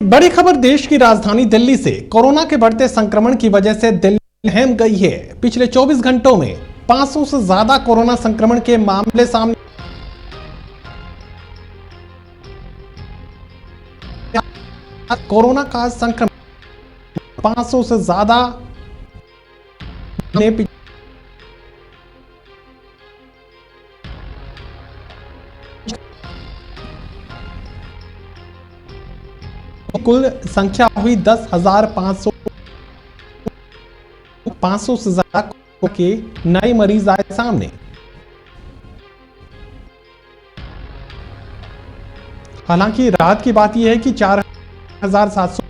बड़ी खबर देश की राजधानी दिल्ली से। कोरोना के बढ़ते संक्रमण की वजह से दिल्ली हिम गई है। पिछले 24 घंटों में 500 से ज्यादा कोरोना संक्रमण के मामले सामने। कोरोना का संक्रमण 500 से ज्यादा ने कुल संख्या हुई 10,500। 500 से ज्यादा के नए मरीज आए सामने। हालांकि राहत की बात यह है कि 4,700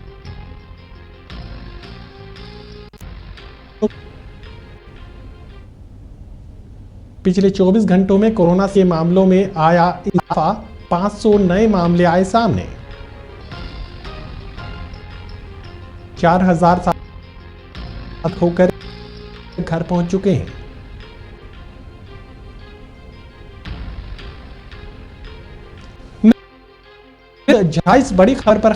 पिछले 24 घंटों में कोरोना के मामलों में आया इजाफा। 500 नए मामले आए सामने। 4,000 होकर घर पहुंच चुके हैं। इस बड़ी खबर पर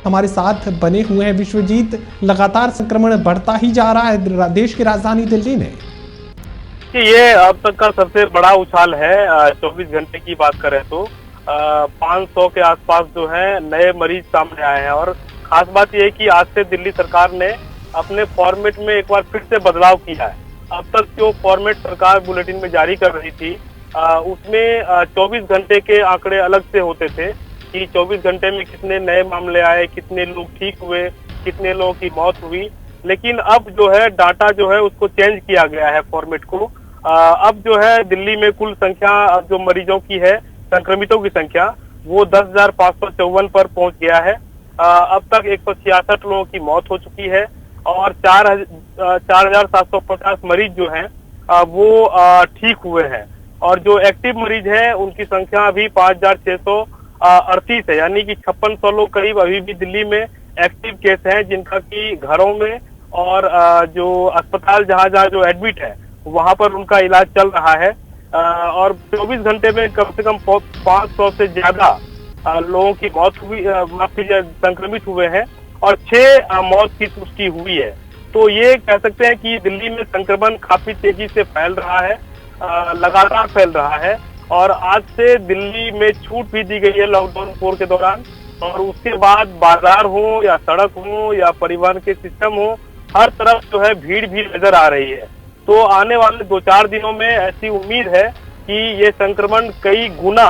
हमारे साथ बने हुए हैं विश्वजीत। लगातार संक्रमण बढ़ता ही जा रहा है देश की राजधानी दिल्ली में। ये अब तक का सबसे बड़ा उछाल है। 24 घंटे की बात करें तो 500 के आसपास जो है नए मरीज सामने आए हैं। और खास बात यह है कि आज से दिल्ली सरकार ने अपने फॉर्मेट में एक बार फिर से बदलाव किया है। अब तक जो फॉर्मेट सरकार बुलेटिन में जारी कर रही थी उसमें 24 घंटे के आंकड़े अलग से होते थे कि 24 घंटे में कितने नए मामले आए, कितने लोग ठीक हुए, कितने लोगों की मौत हुई। लेकिन अब जो है डाटा जो है उसको चेंज किया गया है फॉर्मेट को। अब जो है दिल्ली में कुल संख्या अब जो मरीजों की है, संक्रमितों की संख्या, वो 10,554 पर पहुंच गया है। अब तक 166 लोगों की मौत हो चुकी है और 4,750 मरीज जो हैं वो ठीक हुए हैं। और जो एक्टिव मरीज हैं उनकी संख्या अभी 5,638 है, यानी कि 5600 लोग करीब अभी भी दिल्ली में एक्टिव केस हैं, जिनका कि घरों में और जो अस्पताल जहां जहां जो एडमिट है वहां पर उनका इलाज चल रहा है। और 24 घंटे में कम से कम 500 से ज्यादा लोगों की मौत हुई, संक्रमित हुए हैं और 6 मौत की पुष्टि हुई है। तो ये कह सकते हैं कि दिल्ली में संक्रमण काफी तेजी से फैल रहा है, लगातार फैल रहा है। और आज से दिल्ली में छूट भी दी गई है लॉकडाउन 4 के दौरान। और उसके बाद बाजार हो या सड़क हो या परिवहन के सिस्टम हो, हर तरफ जो है भीड़ भी नजर आ रही है। तो आने वाले 2-4 दिनों में ऐसी उम्मीद है कि ये संक्रमण कई गुना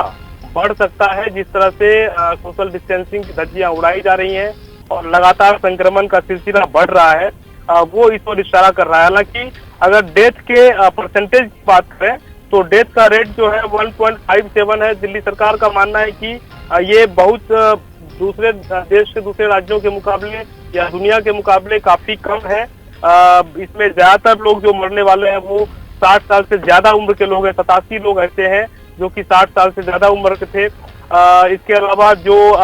बढ़ सकता है। जिस तरह से सोशल डिस्टेंसिंग की धज्जियां उड़ाई जा रही हैं और लगातार संक्रमण का सिलसिला बढ़ रहा है, वो इस ओर इशारा कर रहा है। हालांकि अगर डेथ के परसेंटेज की बात करें तो डेथ का रेट जो है 1.57 है। दिल्ली सरकार का मानना है कि ये बहुत दूसरे देश के दूसरे राज्यों के मुकाबले या दुनिया के मुकाबले काफी कम है। इसमें ज्यादातर लोग जो मरने वाले हैं वो 60 साल से ज्यादा उम्र के लोग हैं। 87 लोग ऐसे हैं जो कि 60 साल से ज्यादा उम्र के थे। इसके अलावा जो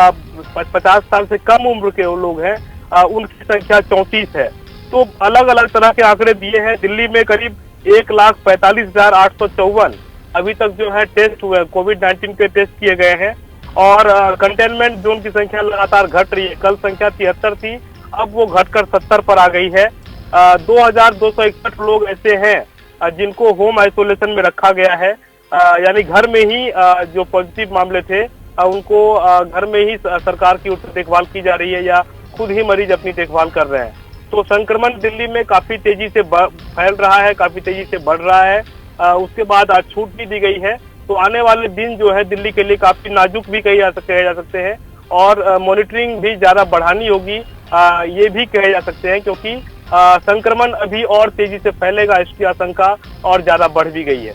50 साल से कम उम्र के लोग हैं उनकी संख्या 34 है। तो अलग अलग तरह के आंकड़े दिए हैं। दिल्ली में करीब 1,45,854 अभी तक जो है टेस्ट हुए, कोविड-19 के टेस्ट किए गए हैं। और कंटेनमेंट जोन की संख्या लगातार घट रही है। कल संख्या 73 थी, अब वो घटकर 70 पर आ गई है। 2,261 लोग ऐसे हैं जिनको होम आइसोलेशन में रखा गया है, यानी घर में ही जो पॉजिटिव मामले थे उनको घर में ही सरकार की ओर से देखभाल की जा रही है या खुद ही मरीज अपनी देखभाल कर रहे हैं। तो संक्रमण दिल्ली में काफी तेजी से फैल रहा है, काफी तेजी से बढ़ रहा है। उसके बाद आज छूट भी दी गई है। तो आने वाले दिन जो है दिल्ली के लिए काफी नाजुक भी कहे जा सकते हैं और मॉनिटरिंग भी ज्यादा बढ़ानी होगी, ये भी कहे जा सकते हैं, क्योंकि संक्रमण अभी और तेजी से फैलेगा, इसकी आशंका और ज्यादा बढ़ भी गई है।